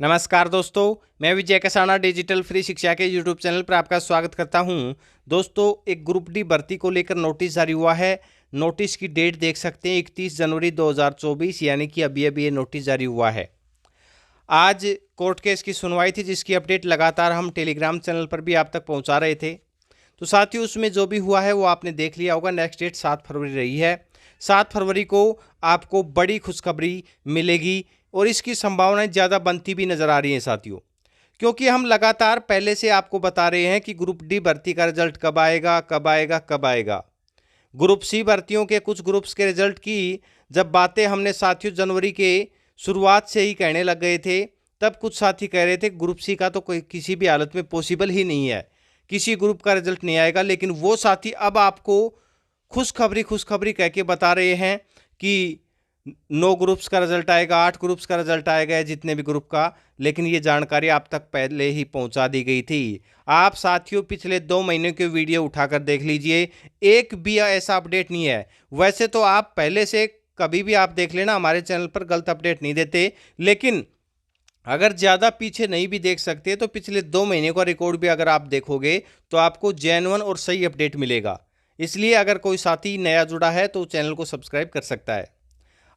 नमस्कार दोस्तों, मैं विजय कसाना डिजिटल फ्री शिक्षा के यूट्यूब चैनल पर आपका स्वागत करता हूं। दोस्तों, एक ग्रुप डी भर्ती को लेकर नोटिस जारी हुआ है। नोटिस की डेट देख सकते हैं 31 जनवरी 2024, यानी कि अभी अभी ये नोटिस जारी हुआ है। आज कोर्ट केस की सुनवाई थी, जिसकी अपडेट लगातार हम टेलीग्राम चैनल पर भी आप तक पहुँचा रहे थे। तो साथियों, उसमें जो भी हुआ है वो आपने देख लिया होगा। नेक्स्ट डेट 7 फरवरी रही है। 7 फरवरी को आपको बड़ी खुशखबरी मिलेगी और इसकी संभावनाएं ज़्यादा बनती भी नज़र आ रही हैं साथियों, क्योंकि हम लगातार पहले से आपको बता रहे हैं कि ग्रुप डी भर्ती का रिजल्ट कब आएगा, कब आएगा, कब आएगा। ग्रुप सी भर्तियों के कुछ ग्रुप्स के रिजल्ट की जब बातें हमने साथियों जनवरी के शुरुआत से ही कहने लग गए थे, तब कुछ साथी कह रहे थे ग्रुप सी का तो कोई किसी भी हालत में पॉसिबल ही नहीं है, किसी ग्रुप का रिजल्ट नहीं आएगा। लेकिन वो साथी अब आपको खुशखबरी कह के बता रहे हैं कि 9 ग्रुप्स का रिजल्ट आएगा, 8 ग्रुप्स का रिजल्ट आएगा, जितने भी ग्रुप का। लेकिन ये जानकारी आप तक पहले ही पहुंचा दी गई थी। आप साथियों पिछले 2 महीने के वीडियो उठाकर देख लीजिए, एक भी ऐसा अपडेट नहीं है। वैसे तो आप पहले से कभी भी आप देख लेना, हमारे चैनल पर गलत अपडेट नहीं देते। लेकिन अगर ज़्यादा पीछे नहीं भी देख सकते तो पिछले 2 महीने का रिकॉर्ड भी अगर आप देखोगे तो आपको जेन्युइन और सही अपडेट मिलेगा। इसलिए अगर कोई साथी नया जुड़ा है तो चैनल को सब्सक्राइब कर सकता है।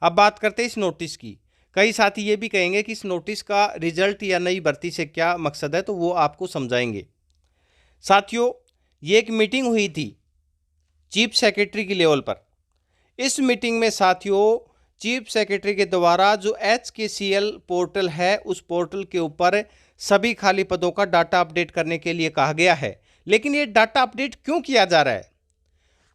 अब बात करते हैं इस नोटिस की। कई साथी ये भी कहेंगे कि इस नोटिस का रिजल्ट या नई भर्ती से क्या मकसद है, तो वो आपको समझाएंगे। साथियों, ये एक मीटिंग हुई थी चीफ सेक्रेटरी की लेवल पर। इस मीटिंग में साथियों चीफ सेक्रेटरी के द्वारा जो HKCL पोर्टल है, उस पोर्टल के ऊपर सभी खाली पदों का डाटा अपडेट करने के लिए कहा गया है। लेकिन ये डाटा अपडेट क्यों किया जा रहा है,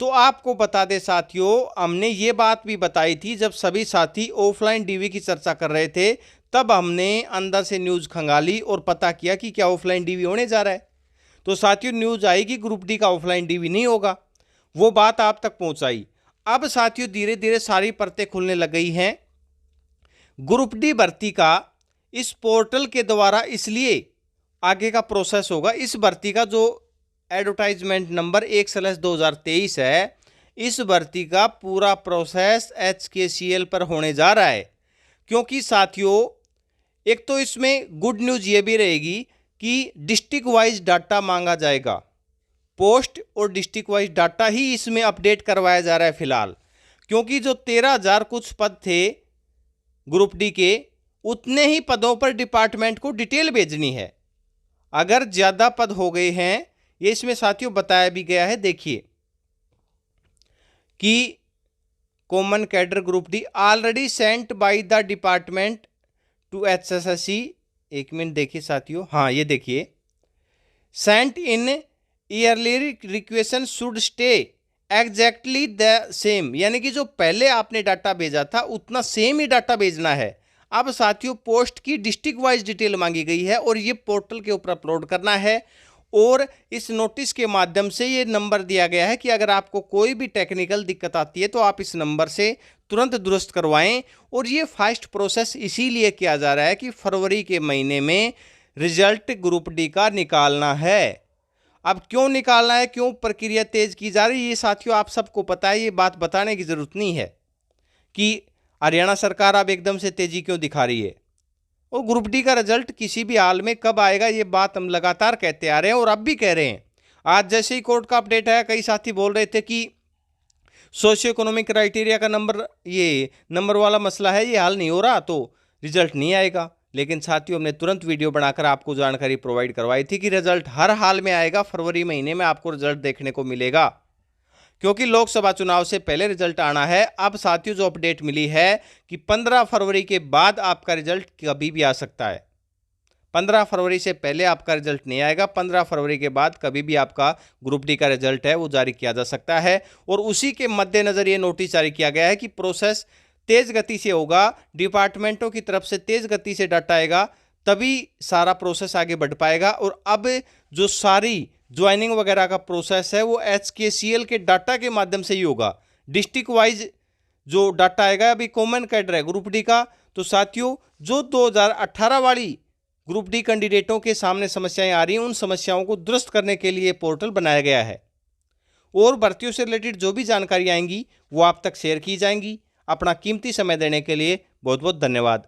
तो आपको बता दें साथियों, हमने ये बात भी बताई थी जब सभी साथी ऑफलाइन डीवी की चर्चा कर रहे थे। तब हमने अंदर से न्यूज़ खंगाली और पता किया कि क्या ऑफलाइन डीवी होने जा रहा है। तो साथियों न्यूज़ आई कि ग्रुप डी का ऑफलाइन डीवी नहीं होगा। वो बात आप तक पहुंचाई। अब साथियों धीरे धीरे सारी परतें खुलने लग गई हैं। ग्रुप डी भर्ती का इस पोर्टल के द्वारा इसलिए आगे का प्रोसेस होगा। इस भर्ती का जो एडवर्टाइजमेंट नंबर 1/2023 है, इस भर्ती का पूरा प्रोसेस HKCL पर होने जा रहा है। क्योंकि साथियों एक तो इसमें गुड न्यूज़ ये भी रहेगी कि डिस्ट्रिक्ट वाइज डाटा मांगा जाएगा। पोस्ट और डिस्ट्रिक्ट वाइज डाटा ही इसमें अपडेट करवाया जा रहा है फिलहाल। क्योंकि जो 13,000 कुछ पद थे ग्रुप डी के, उतने ही पदों पर डिपार्टमेंट को डिटेल भेजनी है। अगर ज़्यादा पद हो गए हैं, ये इसमें साथियों बताया भी गया है। देखिए कि common cadre group D already sent by the department to HSSC। एक मिनट देखिए साथियों, हाँ ये देखिए, sent in early requisition should stay exactly the same, यानी कि जो पहले आपने डाटा भेजा था उतना सेम ही डाटा भेजना है। अब साथियों पोस्ट की डिस्ट्रिक्ट वाइज डिटेल मांगी गई है और ये पोर्टल के ऊपर अपलोड करना है। और इस नोटिस के माध्यम से ये नंबर दिया गया है कि अगर आपको कोई भी टेक्निकल दिक्कत आती है तो आप इस नंबर से तुरंत दुरुस्त करवाएं। और ये फास्ट प्रोसेस इसीलिए किया जा रहा है कि फरवरी के महीने में रिजल्ट ग्रुप डी का निकालना है। अब क्यों निकालना है, क्यों प्रक्रिया तेज की जा रही है, ये साथियों आप सबको पता है। ये बात बताने की जरूरत नहीं है कि हरियाणा सरकार अब एकदम से तेजी क्यों दिखा रही है। और ग्रुप डी का रिजल्ट किसी भी हाल में कब आएगा, ये बात हम लगातार कहते आ रहे हैं और अब भी कह रहे हैं। आज जैसे ही कोर्ट का अपडेट आया, कई साथी बोल रहे थे कि सोशियो इकोनॉमिक क्राइटेरिया का नंबर वाला मसला है, ये हाल नहीं हो रहा तो रिजल्ट नहीं आएगा। लेकिन साथियों हमने तुरंत वीडियो बनाकर आपको जानकारी प्रोवाइड करवाई थी कि रिजल्ट हर हाल में आएगा। फरवरी महीने में आपको रिजल्ट देखने को मिलेगा, क्योंकि लोकसभा चुनाव से पहले रिजल्ट आना है। अब साथियों जो अपडेट मिली है कि 15 फरवरी के बाद आपका रिजल्ट कभी भी आ सकता है। 15 फरवरी से पहले आपका रिजल्ट नहीं आएगा। 15 फरवरी के बाद कभी भी आपका ग्रुप डी का रिजल्ट है वो जारी किया जा सकता है। और उसी के मद्देनजर ये नोटिस जारी किया गया है कि प्रोसेस तेज गति से होगा, डिपार्टमेंटों की तरफ से तेज गति से डाटा आएगा, तभी सारा प्रोसेस आगे बढ़ पाएगा। और अब जो सारी ज्वाइनिंग वगैरह का प्रोसेस है वो HKCL के डाटा के माध्यम से ही होगा। डिस्ट्रिक्ट वाइज जो डाटा आएगा, अभी कॉमन कैडर है ग्रुप डी का, तो साथियों जो 2018 वाली ग्रुप डी कैंडिडेटों के सामने समस्याएं आ रही हैं, उन समस्याओं को दुरुस्त करने के लिए पोर्टल बनाया गया है। और भर्तियों से रिलेटेड जो भी जानकारी आएंगी वो आप तक शेयर की जाएंगी। अपना कीमती समय देने के लिए बहुत बहुत धन्यवाद।